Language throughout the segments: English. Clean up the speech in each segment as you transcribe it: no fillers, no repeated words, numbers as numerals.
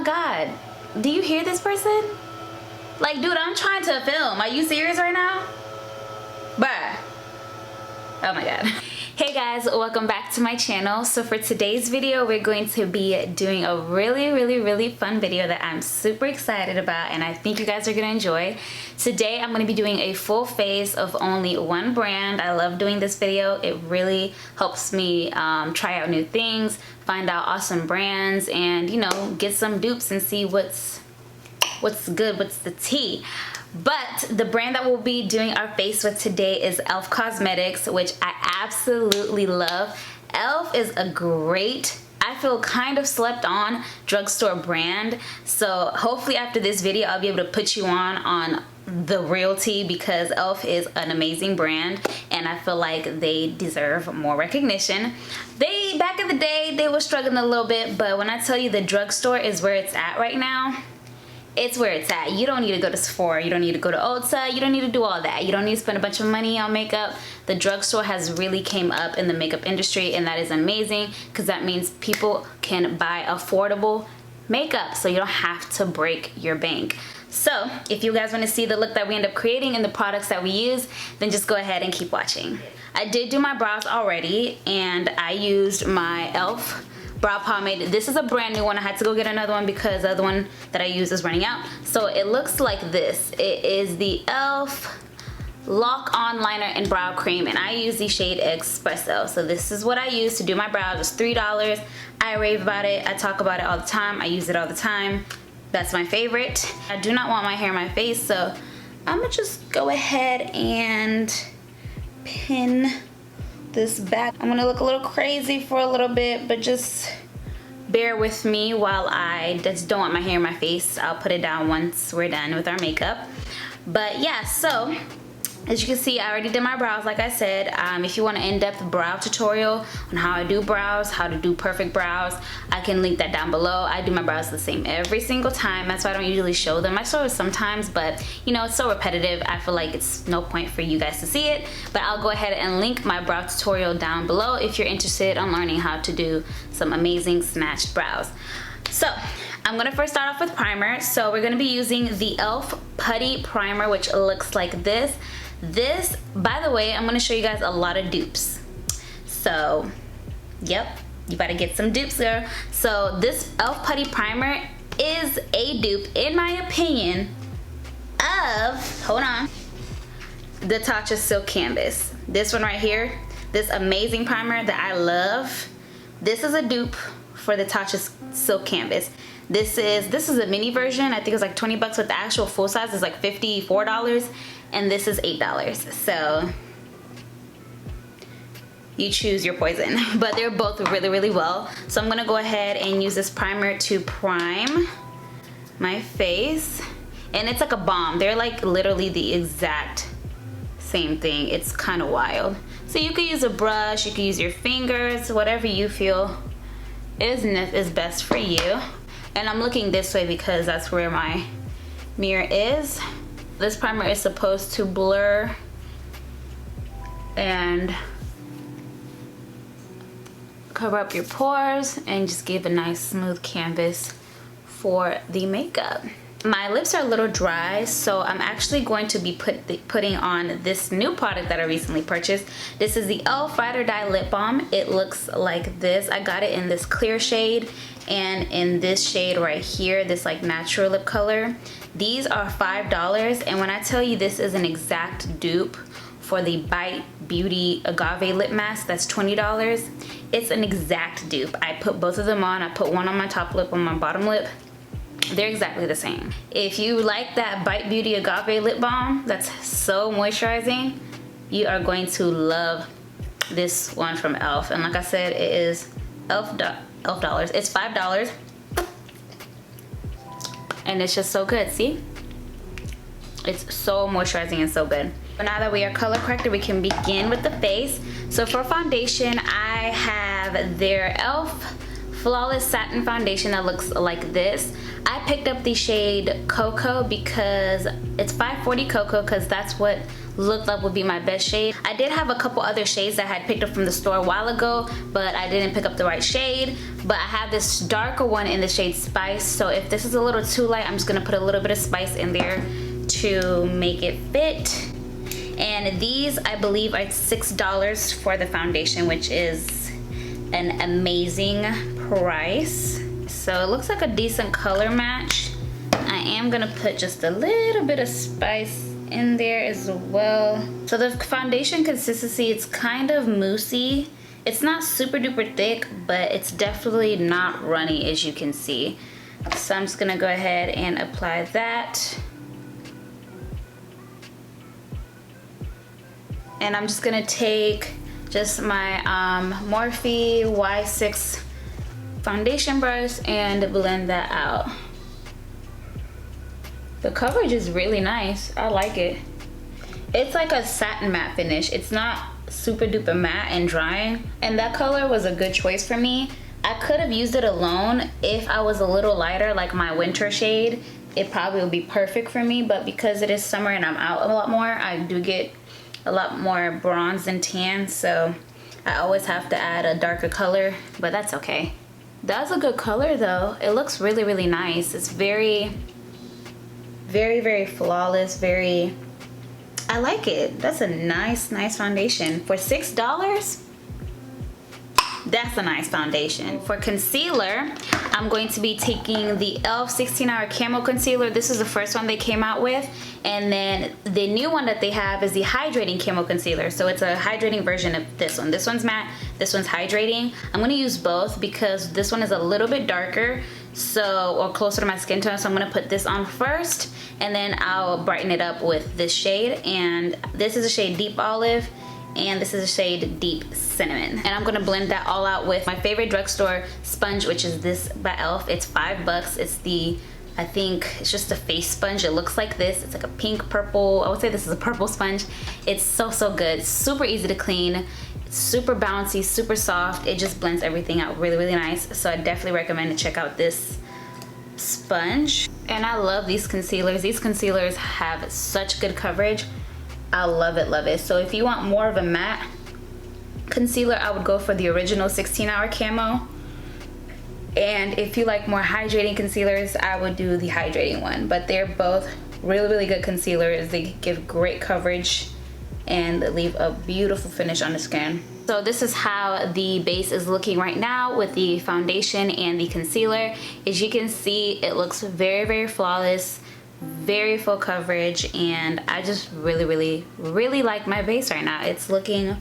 God. Do you hear this person? Like, dude, I'm trying to film. Are you serious right now? Bruh. Oh my God. Hey guys, welcome back to my channel. So for today's video, we're going to be doing a really fun video that I'm super excited about, and I think you guys are gonna enjoy. Today, I'm gonna be doing a full face of only one brand. I love doing this video. It really helps me try out new things, find out awesome brands, and you know, get some dupes and see what's good, what's the tea. But the brand that we'll be doing our face with today is e.l.f. Cosmetics, which I absolutely love. e.l.f. is a great, I feel kind of slept on drugstore brand. So hopefully after this video, I'll be able to put you on the real tea, because e.l.f. is an amazing brand and I feel like they deserve more recognition. Back in the day, they were struggling a little bit, but when I tell you the drugstore is where it's at right now, it's where it's at. You don't need to go to Sephora, you don't need to go to Ulta, you don't need to do all that. You don't need to spend a bunch of money on makeup. The drugstore has really came up in the makeup industry, and that is amazing because that means people can buy affordable makeup, so you don't have to break your bank. So if you guys want to see the look that we end up creating and the products that we use, then just go ahead and keep watching. I did do my brows already, and I used my e.l.f. brow pomade. This is a brand new one. I had to go get another one because the other one that I use is running out. So it looks like this. It is the e.l.f. Lock On Liner and Brow Cream, and I use the shade Expresso. So this is what I use to do my brows. It's $3. I rave about it. I talk about it all the time. I use it all the time. That's my favorite. I do not want my hair in my face, so I'm gonna just go ahead and pin this back. I'm gonna look a little crazy for a little bit, but just bear with me while I just don't want my hair in my face. I'll put it down once we're done with our makeup. But yeah, so as you can see, I already did my brows, like I said. If you want an in-depth brow tutorial on how I do brows, how to do perfect brows, I can link that down below. I do my brows the same every single time. That's why I don't usually show them. I show it sometimes, but you know, it's so repetitive. I feel like it's no point for you guys to see it. But I'll go ahead and link my brow tutorial down below if you're interested in learning how to do some amazing snatched brows. So I'm gonna first start off with primer. So we're gonna be using the e.l.f. Putty Primer, which looks like this. This, by the way, I'm gonna show you guys a lot of dupes. So, yep, you better get some dupes, girl. So this e.l.f. Putty Primer is a dupe, in my opinion, of, hold on, the Tatcha Silk Canvas. This one right here, this amazing primer that I love. This is a dupe for the Tatcha Silk Canvas. This is a mini version. I think it's like 20 bucks, with the actual full size is like $54. And this is $8. So you choose your poison. But they're both really well. So I'm gonna go ahead and use this primer to prime my face. And it's like a balm. They're like literally the exact same thing. It's kind of wild. So you could use a brush, you could use your fingers, whatever you feel is best for you. And I'm looking this way because that's where my mirror is. This primer is supposed to blur and cover up your pores and just give a nice smooth canvas for the makeup. My lips are a little dry, so I'm actually going to be putting on this new product that I recently purchased. This is the e.l.f. Ride or Die Lip Balm. It looks like this. I got it in this clear shade and in this shade right here, this like natural lip color. These are $5, and when I tell you this is an exact dupe for the Bite Beauty Agave Lip Mask, that's $20. It's an exact dupe. I put both of them on. I put one on my top lip, on my bottom lip. They're exactly the same. If you like that Bite Beauty Agave Lip Balm that's so moisturizing, you are going to love this one from e.l.f. And like I said, it is e.l.f. dollars. It's $5. And it's just so good, see? It's so moisturizing and so good. So now that we are color corrected, we can begin with the face. So for foundation, I have their e.l.f. Flawless Satin Foundation that looks like this. I picked up the shade Coco because it's 540 Coco, because that's what looked like would be my best shade. I did have a couple other shades that I had picked up from the store a while ago, but I didn't pick up the right shade. But I have this darker one in the shade Spice, so if this is a little too light, I'm just gonna put a little bit of Spice in there to make it fit. And these, I believe, are $6 for the foundation, which is an amazing price. So it looks like a decent color match. I am gonna put just a little bit of Spice in there as well. So the foundation consistency, it's kind of moussey. It's not super duper thick, but it's definitely not runny, as you can see. So I'm just gonna go ahead and apply that. And I'm just gonna take just my Morphe Y6 foundation brush and blend that out. The coverage is really nice. I like it. It's like a satin matte finish. It's not super duper matte and drying. And that color was a good choice for me. I could have used it alone if I was a little lighter, like my winter shade. It probably would be perfect for me, but because it is summer and I'm out a lot more, I do get a lot more bronze and tan, so I always have to add a darker color, but that's okay. That's a good color though. It looks really, really nice. It's very, very flawless. I like it. That's a nice foundation. For $6, that's a nice foundation. For concealer, I'm going to be taking the e.l.f. 16-Hour Camo Concealer. This is the first one they came out with. And then the new one that they have is the Hydrating Camo Concealer. So it's a hydrating version of this one. This one's matte, this one's hydrating. I'm gonna use both because this one is a little bit darker, or closer to my skin tone. So I'm gonna put this on first, and then I'll brighten it up with this shade. And this is a shade Deep Olive, and this is a shade Deep Cinnamon. And I'm gonna blend that all out with my favorite drugstore sponge, which is this by e.l.f. It's $5. It's the, I think it's just a face sponge. It looks like this. It's like a pink purple. I would say this is a purple sponge. It's so good. It's super easy to clean. It's super bouncy, super soft. It just blends everything out really nice. So I definitely recommend to check out this sponge. And I love these concealers. These concealers have such good coverage. I love it. So if you want more of a matte concealer, I would go for the original 16-Hour Camo. And if you like more hydrating concealers, I would do the hydrating one. But they're both really good concealers. They give great coverage and leave a beautiful finish on the skin. So this is how the base is looking right now with the foundation and the concealer. As you can see, it looks very flawless, very full coverage, and I just really like my base right now. It's looking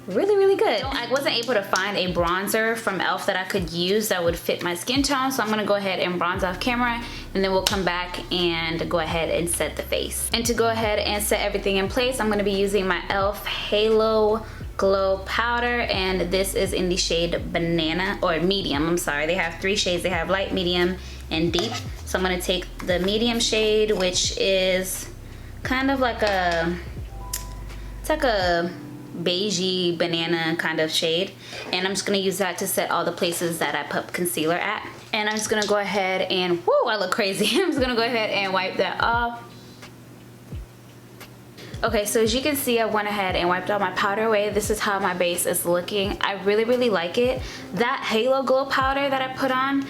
really good. I wasn't able to find a bronzer from e.l.f. that I could use that would fit my skin tone, so I'm gonna go ahead and bronze off camera, and then we'll come back and go ahead and set the face. And to go ahead and set everything in place, I'm gonna be using my e.l.f. Halo Glow Powder, and this is in the shade Banana, or medium, I'm sorry. They have 3 shades. They have light, medium, and deep. So I'm gonna take the medium shade, which is kind of like it's like a beigey banana kind of shade, and I'm just gonna use that to set all the places that I put concealer at. And I'm just gonna go ahead and, whoo, I look crazy. I'm just gonna go ahead and wipe that off. Okay, so as you can see, I went ahead and wiped all my powder away. This is how my base is looking. I really like it. That Halo Glow powder that I put on,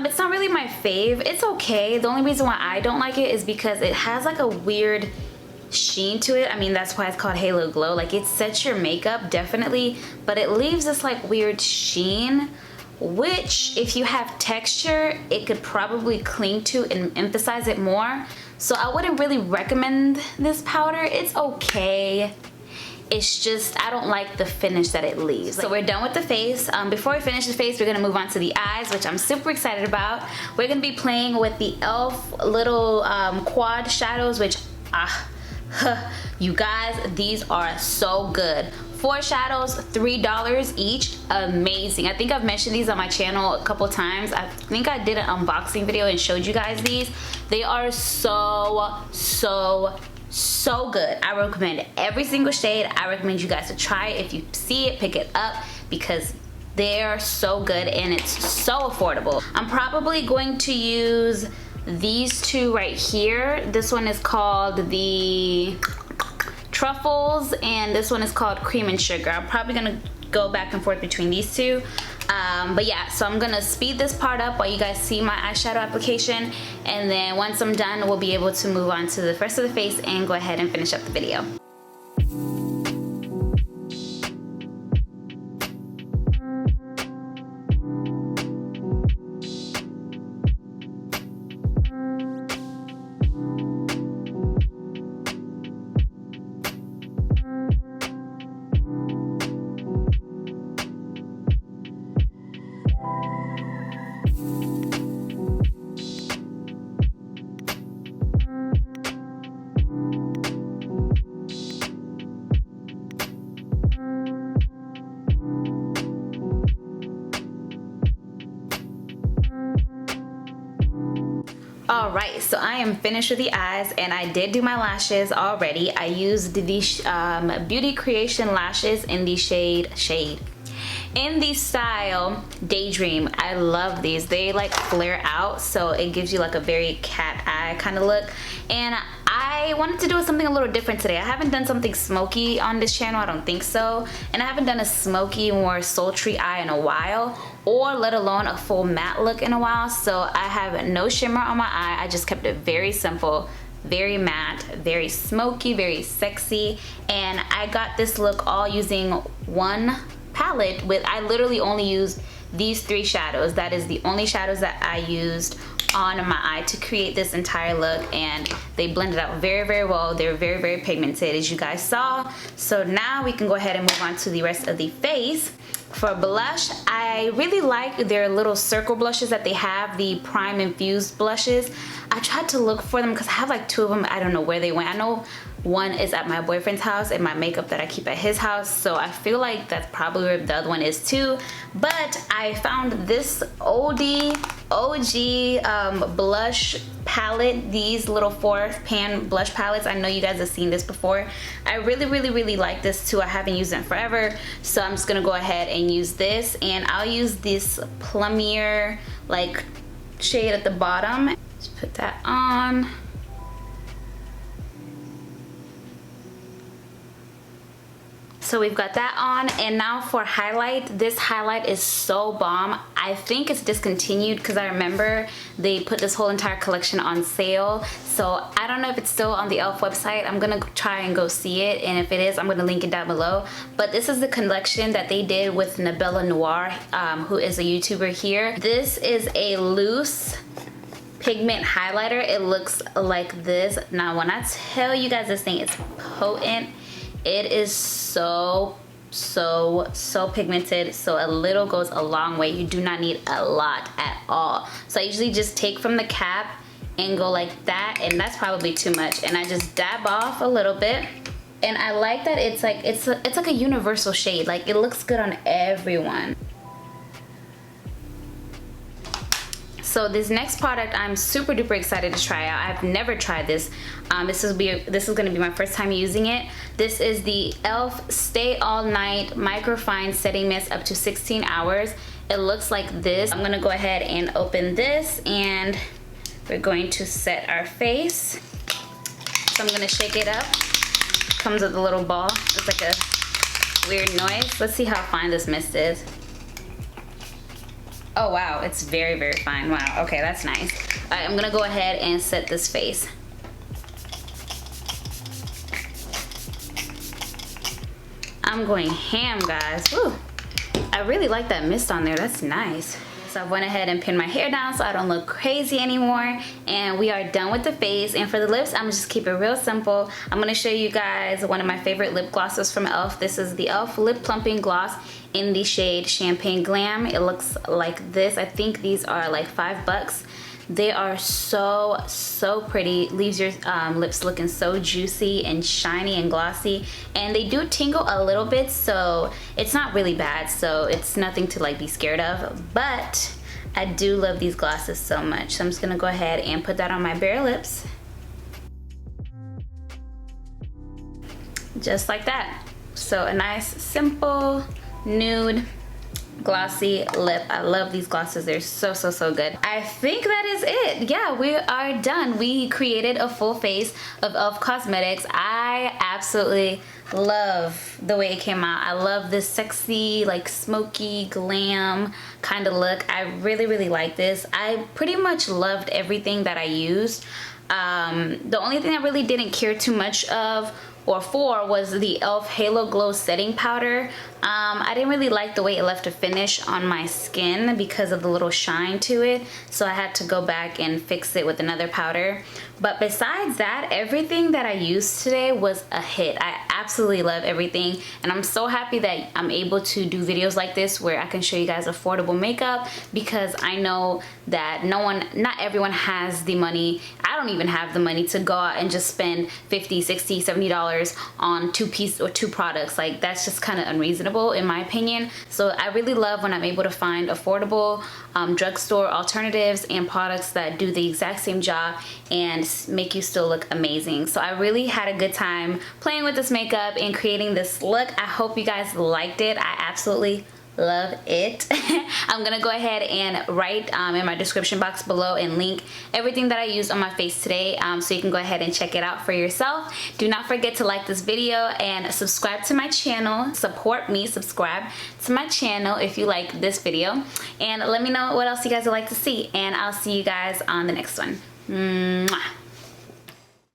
it's not really my fave. It's okay. The only reason why I don't like it is because it has like a weird sheen to it. I mean, that's why it's called Halo Glow. Like, it sets your makeup, definitely, but it leaves this like weird sheen, which if you have texture, it could probably cling to and emphasize it more. So I wouldn't really recommend this powder. It's okay. It's just, I don't like the finish that it leaves. So we're done with the face. Before we finish the face, we're gonna move on to the eyes, which I'm super excited about. We're gonna be playing with the e.l.f. little quad shadows, which, you guys, these are so good. 4 shadows, $3 each. Amazing. I think I've mentioned these on my channel a couple times. I think I did an unboxing video and showed you guys these. They are so good. I recommend every single shade. I recommend you guys to try it. If you see it, pick it up, because they're so good and it's so affordable. I'm probably going to use these 2 right here. This one is called the Truffles, and this one is called Cream and Sugar. I'm probably gonna go back and forth between these two. But yeah, so I'm gonna speed this part up while you guys see my eyeshadow application, and then once I'm done, we'll be able to move on to the rest of the face and go ahead and finish up the video. Alright, so I am finished with the eyes, and I did do my lashes already. I used the Beauty Creation lashes in the in the style Daydream. I love these. They like flare out, so it gives you like a very cat eye kind of look, and I wanted to do something a little different today. I haven't done something smoky on this channel, I don't think so, and I haven't done a smoky, more sultry eye in a while, or let alone a full matte look in a while. So I have no shimmer on my eye. I just kept it very simple, very matte, very smoky, very sexy, and I got this look all using one palette with, I literally only used these 3 shadows. That is the only shadows that I used on my eye to create this entire look, and they blended out very, very well. They're very, very pigmented, as you guys saw. So now we can go ahead and move on to the rest of the face. For blush, I really like their little circle blushes that they have, the Prime Infused blushes. I tried to look for them because I have like 2 of them. I don't know where they went. I know one is at my boyfriend's house and my makeup that I keep at his house, so I feel like that's probably where the other one is too. But I found this OG blush palette, these little 4-pan blush palettes. I know you guys have seen this before. I really like this too. I haven't used it in forever, so I'm just gonna go ahead and use this, and I'll use this Plumping like shade at the bottom. Just put that on. So we've got that on, and now for highlight. This highlight is so bomb. I think it's discontinued because I remember they put this whole entire collection on sale. So I don't know if it's still on the e.l.f. website. I'm gonna try and go see it, and if it is, I'm gonna link it down below. But this is the collection that they did with Nabela Noor, who is a YouTuber here. This is a loose pigment highlighter. It looks like this. Now when I tell you guys this thing is potent, it is so pigmented, so a little goes a long way. You do not need a lot at all. So I usually just take from the cap and go like that, and that's probably too much, and I just dab off a little bit. And I like that it's like a universal shade. Like, it looks good on everyone. So this next product I'm super duper excited to try out. I've never tried this. This is gonna be my first time using it. This is the e.l.f. Stay All Night Microfine Setting Mist up to 16 hours. It looks like this. I'm gonna go ahead and open this, and we're going to set our face. So I'm gonna shake it up. Comes with a little ball. It's like a weird noise. Let's see how fine this mist is. Oh wow, it's very, very fine. Wow, okay, that's nice. All right, I'm gonna go ahead and set this face. I'm going ham, guys. Woo. I really like that mist on there. That's nice. So I went ahead and pinned my hair down so I don't look crazy anymore, and we are done with the face. And for the lips, I'm just keep it real simple. I'm gonna show you guys one of my favorite lip glosses from e.l.f. This is the e.l.f. Lip Plumping Gloss in the shade Champagne Glam. It looks like this. I think these are like $5. They are so pretty. Leaves your lips looking so juicy and shiny and glossy, and they do tingle a little bit, so it's not really bad. So it's nothing to like be scared of, but I do love these glosses so much. So I'm just gonna go ahead and put that on my bare lips, just like that. So a nice simple nude glossy lip. I love these glosses. They're so good. I think that is it. Yeah, we are done. We created a full face of e.l.f. Cosmetics. I absolutely love the way it came out. I love this sexy, like smoky glam kind of look. I really like this. I pretty much loved everything that I used. The only thing I really didn't care too much of was the e.l.f. Halo Glow Setting Powder. I didn't really like the way it left a finish on my skin because of the little shine to it, so I had to go back and fix it with another powder. But besides that, everything that I used today was a hit. I absolutely love everything, and I'm so happy that I'm able to do videos like this where I can show you guys affordable makeup, because I know that not everyone has the money. I don't even have the money to go out and just spend $50, $60, $70 on two products. Like, that's just kind of unreasonable in my opinion. So I really love when I'm able to find affordable drugstore alternatives and products that do the exact same job and make you still look amazing. So I really had a good time playing with this makeup and creating this look. I hope you guys liked it. I absolutely love it. I'm gonna go ahead and write in my description box below and link everything that I used on my face today, so you can go ahead and check it out for yourself. Do not forget to like this video and subscribe to my channel. Support me, subscribe to my channel if you like this video, and let me know what else you guys would like to see, and I'll see you guys on the next one. Mwah.